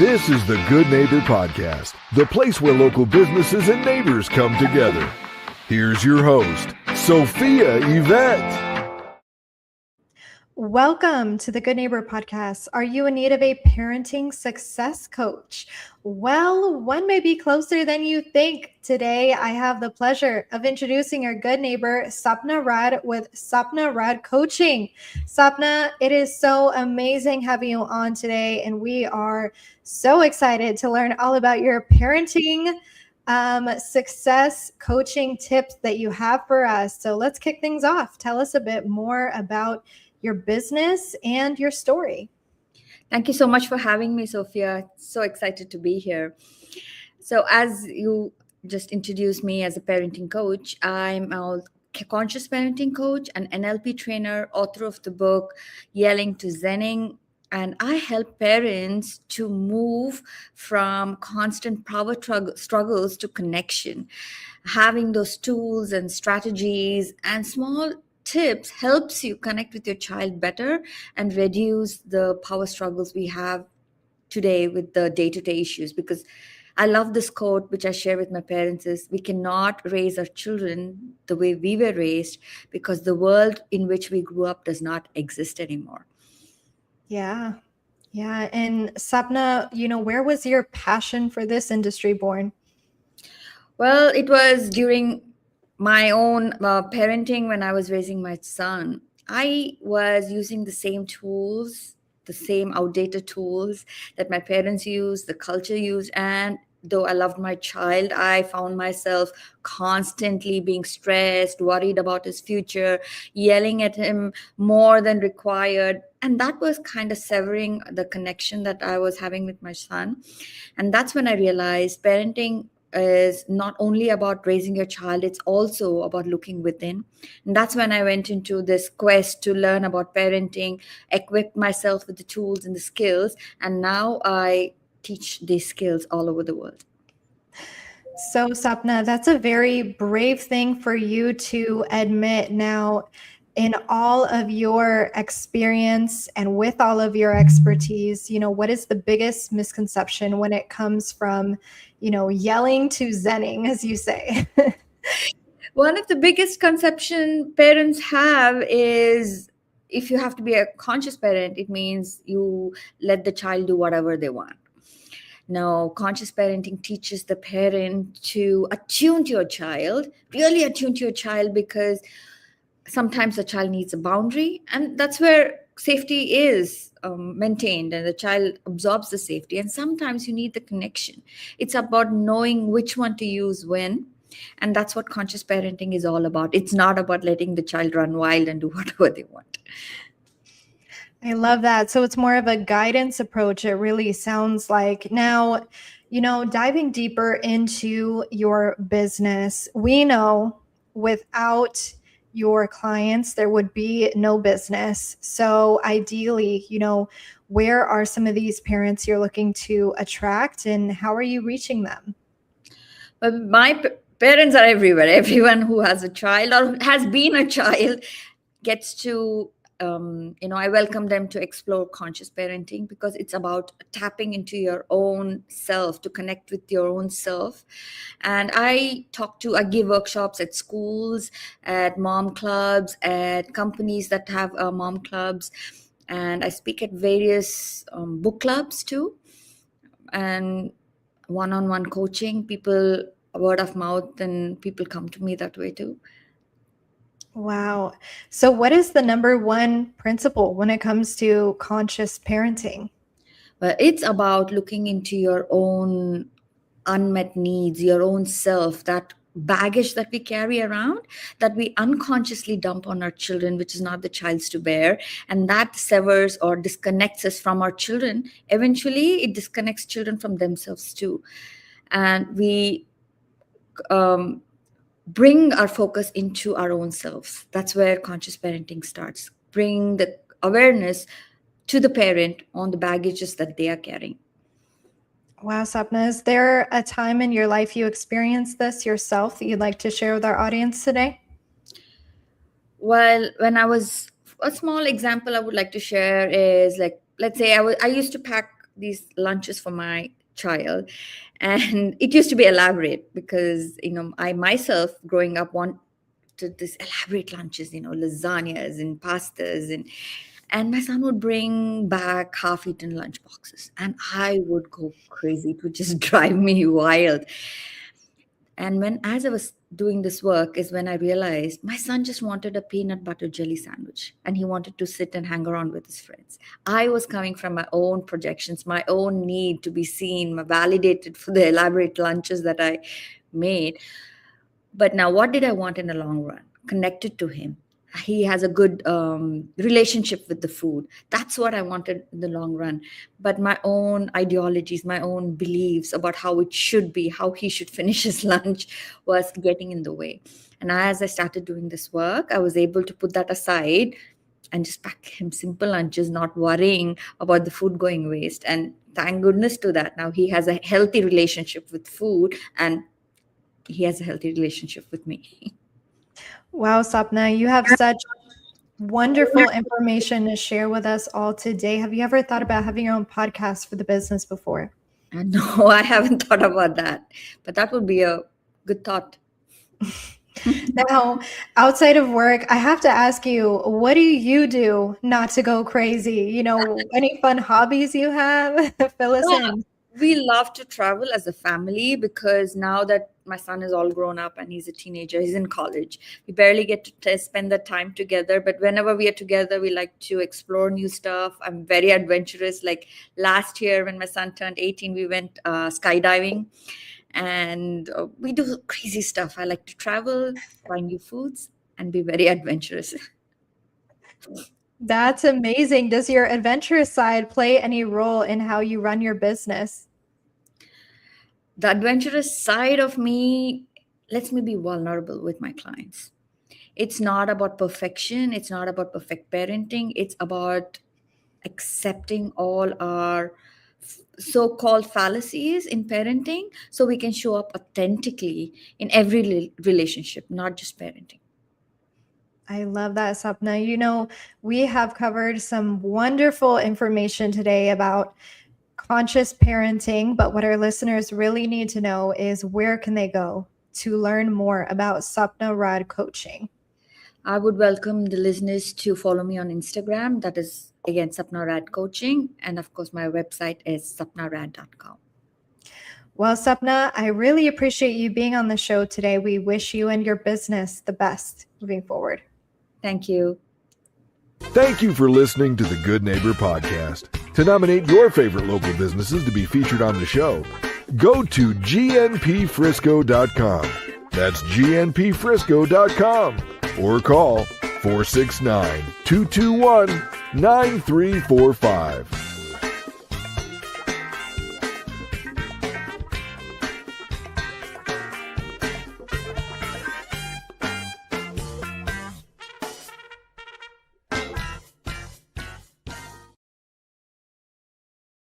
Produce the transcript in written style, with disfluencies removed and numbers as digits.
This is the Good Neighbor Podcast, the place where local businesses and neighbors come together. Here's your host, Sophia Yvette. Welcome to the Good Neighbor Podcast. Are you in need of a parenting success coach? Well, one may be closer than you think. Today, I have the pleasure of introducing our good neighbor, Sapna Rad, with Sapna Rad Coaching. Sapna, it is so amazing having you on today, and we are so excited to learn all about your parenting success coaching tips that you have for us. So let's kick things off. Tell us a bit more about your business and your story. Thank you so much for having me, Sophia. So excited to be here. So as you just introduced me as a parenting coach, I'm a conscious parenting coach, an NLP trainer, author of the book, Yelling to Zenning. And I help parents to move from constant power struggles to connection. Having those tools and strategies and small tips helps you connect with your child better and reduce the power struggles we have today with the day-to-day issues. Because I love this quote, which I share with my parents, is we cannot raise our children the way we were raised because the world in which we grew up does not exist anymore. Yeah. And Sapna, where was your passion for this industry born? Well, it was during my own parenting when I was raising my son. I was using the same tools, the same outdated tools that my parents used, the culture used, and though I loved my child, I found myself constantly being stressed, worried about his future, yelling at him more than required. And that was kind of severing the connection that I was having with my son. And that's when I realized parenting is not only about raising your child, it's also about looking within. And that's when I went into this quest to learn about parenting, equip myself with the tools and the skills, and now I teach these skills all over the world. So, Sapna, that's a very brave thing for you to admit. Now, in all of your experience and with all of your expertise, what is the biggest misconception when it comes from, yelling to zenning, as you say? One of the biggest conception parents have is if you have to be a conscious parent, it means you let the child do whatever they want. Now, conscious parenting teaches the parent to attune to your child, really attune to your child, because sometimes the child needs a boundary, and that's where safety is maintained and the child absorbs the safety. And sometimes you need the connection. It's about knowing which one to use when. And that's what conscious parenting is all about. It's not about letting the child run wild and do whatever they want. I love that. So it's more of a guidance approach, it really sounds like. Now, diving deeper into your business, we know without your clients, there would be no business. So ideally, where are some of these parents you're looking to attract and how are you reaching them? Well, my parents are everywhere. Everyone who has a child or has been a child gets to I welcome them to explore conscious parenting because it's about tapping into your own self, to connect with your own self. And I give workshops at schools, at mom clubs, at companies that have mom clubs. And I speak at various book clubs too. And one-on-one coaching, people, word of mouth, and people come to me that way too. Wow. So what is the number one principle when it comes to conscious parenting? Well, it's about looking into your own unmet needs, your own self, that baggage that we carry around, that we unconsciously dump on our children, which is not the child's to bear. And that severs or disconnects us from our children. Eventually, it disconnects children from themselves too. And we bring our focus into our own selves. That's where conscious parenting starts. Bring the awareness to the parent on the baggages that they are carrying. Wow, Sapna, is there a time in your life you experienced this yourself that you'd like to share with our audience today? Well, when I was, a small example I would like to share is, like, let's say I used to pack these lunches for my child. And it used to be elaborate because, I myself growing up wanted this elaborate lunches, lasagnas and pastas, and my son would bring back half-eaten lunch boxes, and I would go crazy. It would just drive me wild. And as I was doing this work is when I realized my son just wanted a peanut butter jelly sandwich and he wanted to sit and hang around with his friends. I was coming from my own projections, my own need to be seen, validated for the elaborate lunches that I made. But now what did I want in the long run? Connected to him. He has a good relationship with the food. That's what I wanted in the long run. But my own ideologies, my own beliefs about how it should be, how he should finish his lunch was getting in the way. And as I started doing this work, I was able to put that aside and just pack him simple lunches, not worrying about the food going waste. And thank goodness to that. Now he has a healthy relationship with food and he has a healthy relationship with me. Wow, Sapna, you have such wonderful information to share with us all today. Have you ever thought about having your own podcast for the business before? No, I haven't thought about that, but that would be a good thought. Now, outside of work, I have to ask you, what do you do not to go crazy? Any fun hobbies you have? Fill us in. We love to travel as a family because now that my son is all grown up and he's a teenager, he's in college, we barely get to spend the time together. But whenever we are together, we like to explore new stuff. I'm very adventurous. Like last year when my son turned 18, we went skydiving and we do crazy stuff. I like to travel, find new foods, and be very adventurous. That's amazing. Does your adventurous side play any role in how you run your business? The adventurous side of me lets me be vulnerable with my clients. It's not about perfection. It's not about perfect parenting. It's about accepting all our so-called fallacies in parenting so we can show up authentically in every relationship, not just parenting. I love that, Sapna. We have covered some wonderful information today about conscious parenting, but what our listeners really need to know is where can they go to learn more about Sapna Rad coaching? I would welcome the listeners to follow me on Instagram. That is, again, Sapna Rad Coaching. And of course, my website is sapnarad.com. Well, Sapna, I really appreciate you being on the show today. We wish you and your business the best moving forward. Thank you. Thank you for listening to the Good Neighbor Podcast. To nominate your favorite local businesses to be featured on the show, go to gnpfrisco.com. That's gnpfrisco.com. Or call 469-221-9345.